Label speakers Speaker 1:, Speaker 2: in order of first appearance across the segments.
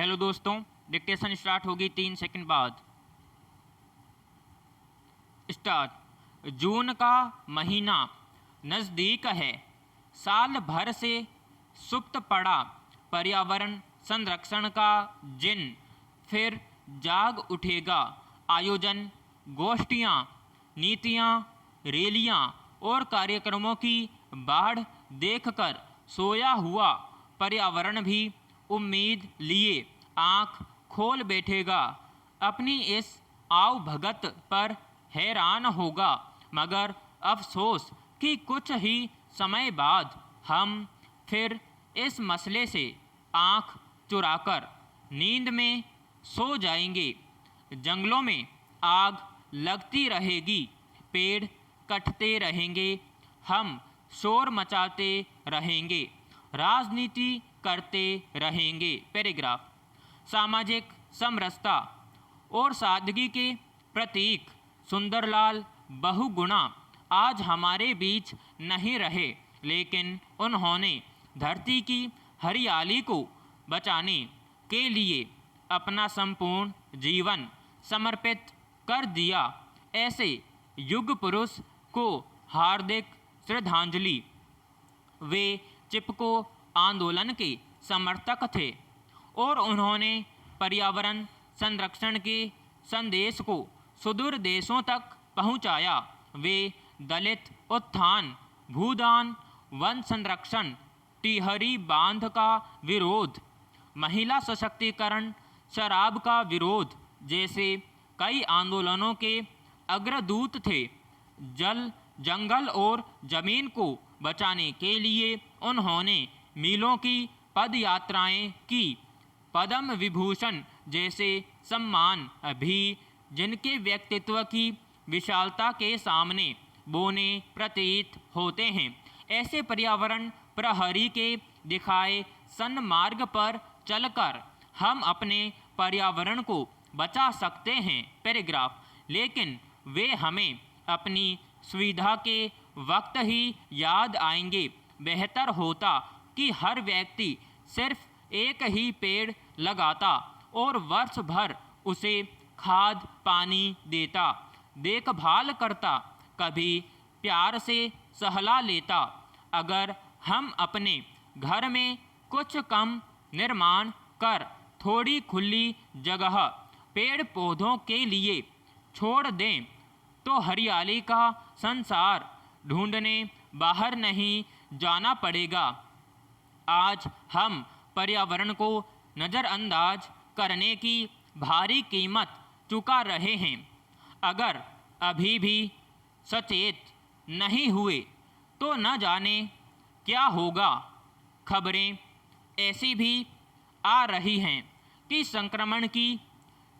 Speaker 1: Hello दोस्तों, dictation start होगी 3 second बाद। स्टार्ट। जून का महीना नज़दीक है। साल भर से सुप्त पड़ा पर्यावरण संरक्षण का जिन फिर जाग उठेगा। आयोजन, गोष्ठियाँ, नीतियाँ, रैलियाँ और कार्यक्रमों की बाढ़ देखकर सोया हुआ पर्यावरण भी उम्मीद लिए आँख खोल बैठेगा। अपनी इस आवभगत पर हैरान होगा, मगर अफसोस कि कुछ ही समय बाद हम फिर इस मसले से आँख चुराकर नींद में सो जाएंगे। जंगलों में आग लगती रहेगी, पेड़ कटते रहेंगे, हम शोर मचाते रहेंगे, राजनीति करते रहेंगे। पैराग्राफ। सामाजिक समरसता और सादगी के प्रतीक सुंदरलाल बहुगुणा आज हमारे बीच नहीं रहे, लेकिन उन्होंने धरती की हरियाली को बचाने के लिए अपना संपूर्ण जीवन समर्पित कर दिया। ऐसे युग पुरुष को हार्दिक श्रद्धांजलि। वे चिपको आंदोलन के समर्थक थे और उन्होंने पर्यावरण संरक्षण के संदेश को सुदूर देशों तक पहुंचाया। वे दलित उत्थान, भूदान, वन संरक्षण, टिहरी बांध का विरोध, महिला सशक्तिकरण, शराब का विरोध जैसे कई आंदोलनों के अग्रदूत थे। जल, जंगल और जमीन को बचाने के लिए उन्होंने मीलों की पद यात्राएँ की। पद्म विभूषण जैसे सम्मान भी जिनके व्यक्तित्व की विशालता के सामने बोने प्रतीत होते हैं। ऐसे पर्यावरण प्रहरी के दिखाए सन्मार्ग पर चलकर हम अपने पर्यावरण को बचा सकते हैं। पैराग्राफ। लेकिन वे हमें अपनी सुविधा के वक्त ही याद आएंगे। बेहतर होता कि हर व्यक्ति सिर्फ एक ही पेड़ लगाता और वर्ष भर उसे खाद पानी देता, देखभाल करता, कभी प्यार से सहला लेता। अगर हम अपने घर में कुछ कम निर्माण कर थोड़ी खुली जगह पेड़ पौधों के लिए छोड़ दें तो हरियाली का संसार ढूंढने बाहर नहीं जाना पड़ेगा। आज हम पर्यावरण को नज़रअंदाज करने की भारी कीमत चुका रहे हैं। अगर अभी भी सचेत नहीं हुए तो न जाने क्या होगा। खबरें ऐसी भी आ रही हैं कि संक्रमण की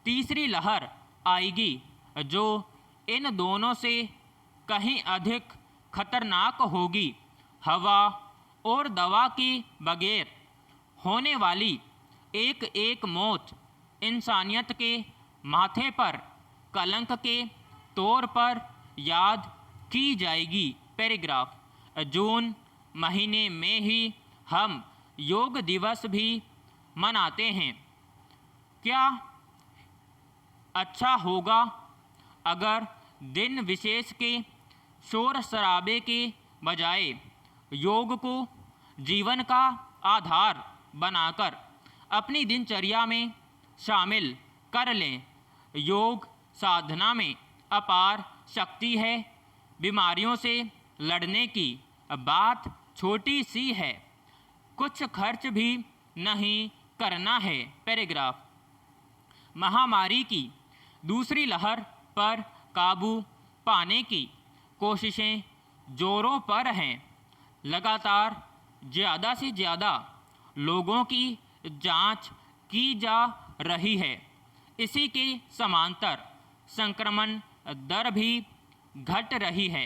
Speaker 1: तीसरी लहर आएगी, जो इन दोनों से कहीं अधिक खतरनाक होगी। हवा और दवा के बगैर होने वाली एक एक मौत इंसानियत के माथे पर कलंक के तौर पर याद की जाएगी। पैराग्राफ। जून महीने में ही हम योग दिवस भी मनाते हैं। क्या अच्छा होगा अगर दिन विशेष के शोर शराबे के बजाय योग को जीवन का आधार बनाकर अपनी दिनचर्या में शामिल कर लें। योग साधना में अपार शक्ति है। बीमारियों से लड़ने की बात छोटी सी है, कुछ खर्च भी नहीं करना है। पैराग्राफ। महामारी की दूसरी लहर पर काबू पाने की कोशिशें जोरों पर हैं। लगातार ज़्यादा से ज़्यादा लोगों की जांच की जा रही है। इसी के समांतर संक्रमण दर भी घट रही है।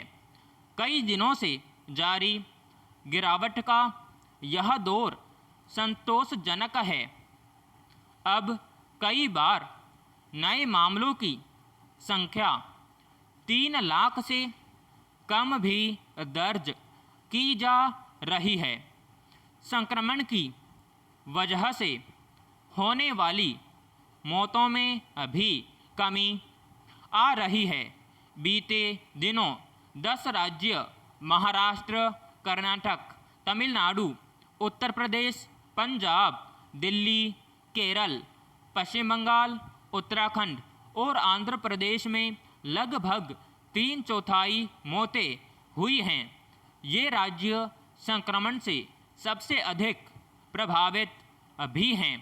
Speaker 1: कई दिनों से जारी गिरावट का यह दौर संतोषजनक है। अब कई बार नए मामलों की संख्या 3 लाख से कम भी दर्ज की जा रही है। संक्रमण की वजह से होने वाली मौतों में भी कमी आ रही है। बीते दिनों 10 राज्य महाराष्ट्र, कर्नाटक, तमिलनाडु, उत्तर प्रदेश, पंजाब, दिल्ली, केरल, पश्चिम बंगाल, उत्तराखंड और आंध्र प्रदेश में लगभग 3/4 मौतें हुई हैं। ये राज्य संक्रमण से सबसे अधिक प्रभावित भी हैं,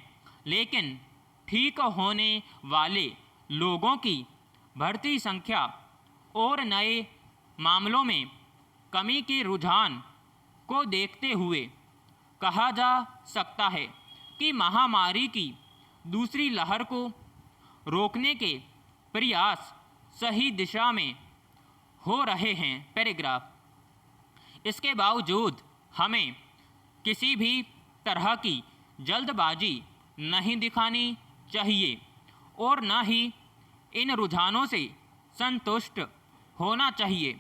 Speaker 1: लेकिन ठीक होने वाले लोगों की बढ़ती संख्या और नए मामलों में कमी के रुझान को देखते हुए कहा जा सकता है कि महामारी की दूसरी लहर को रोकने के प्रयास सही दिशा में हो रहे हैं। पैराग्राफ। इसके बावजूद हमें किसी भी तरह की जल्दबाजी नहीं दिखानी चाहिए और न ही इन रुझानों से संतुष्ट होना चाहिए,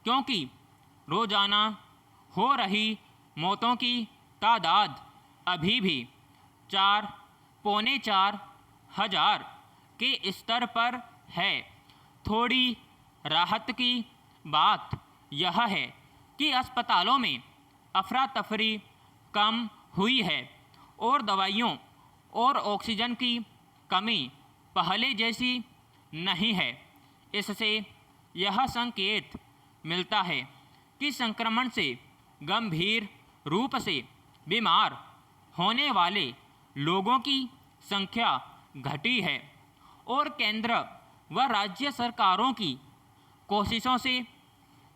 Speaker 1: क्योंकि रोज़ाना हो रही मौतों की तादाद अभी भी 4-4.25 हज़ार के स्तर पर है। थोड़ी राहत की बात यह है कि अस्पतालों में अफरा तफरी कम हुई है और दवाइयों और ऑक्सीजन की कमी पहले जैसी नहीं है। इससे यह संकेत मिलता है कि संक्रमण से गंभीर रूप से बीमार होने वाले लोगों की संख्या घटी है और केंद्र व राज्य सरकारों की कोशिशों से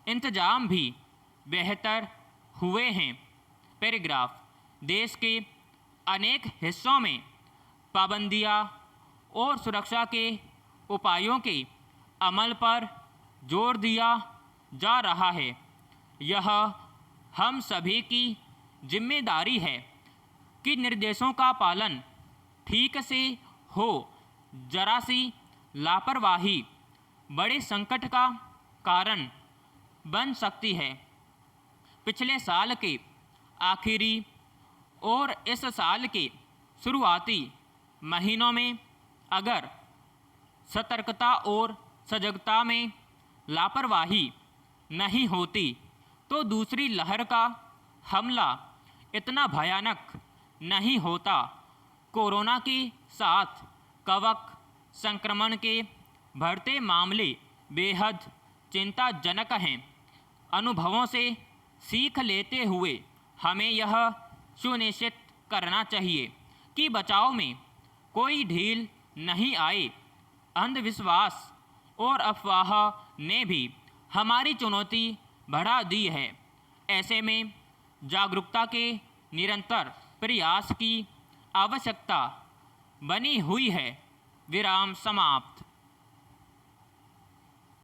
Speaker 1: इंतजाम भी बेहतर हुए हैं। पैराग्राफ। देश के अनेक हिस्सों में पाबंदियां और सुरक्षा के उपायों के अमल पर जोर दिया जा रहा है। यह हम सभी की जिम्मेदारी है कि निर्देशों का पालन ठीक से हो। जरा सी लापरवाही बड़े संकट का कारण बन सकती है। पिछले साल के आखिरी और इस साल के शुरुआती महीनों में अगर सतर्कता और सजगता में लापरवाही नहीं होती तो दूसरी लहर का हमला इतना भयानक नहीं होता। कोरोना के साथ कवक संक्रमण के बढ़ते मामले बेहद चिंताजनक हैं। अनुभवों से सीख लेते हुए हमें यह सुनिश्चित करना चाहिए कि बचाव में कोई ढील नहीं आए। अंधविश्वास और अफवाह ने भी हमारी चुनौती बढ़ा दी है। ऐसे में जागरूकता के निरंतर प्रयास की आवश्यकता बनी हुई है। विराम समाप्त।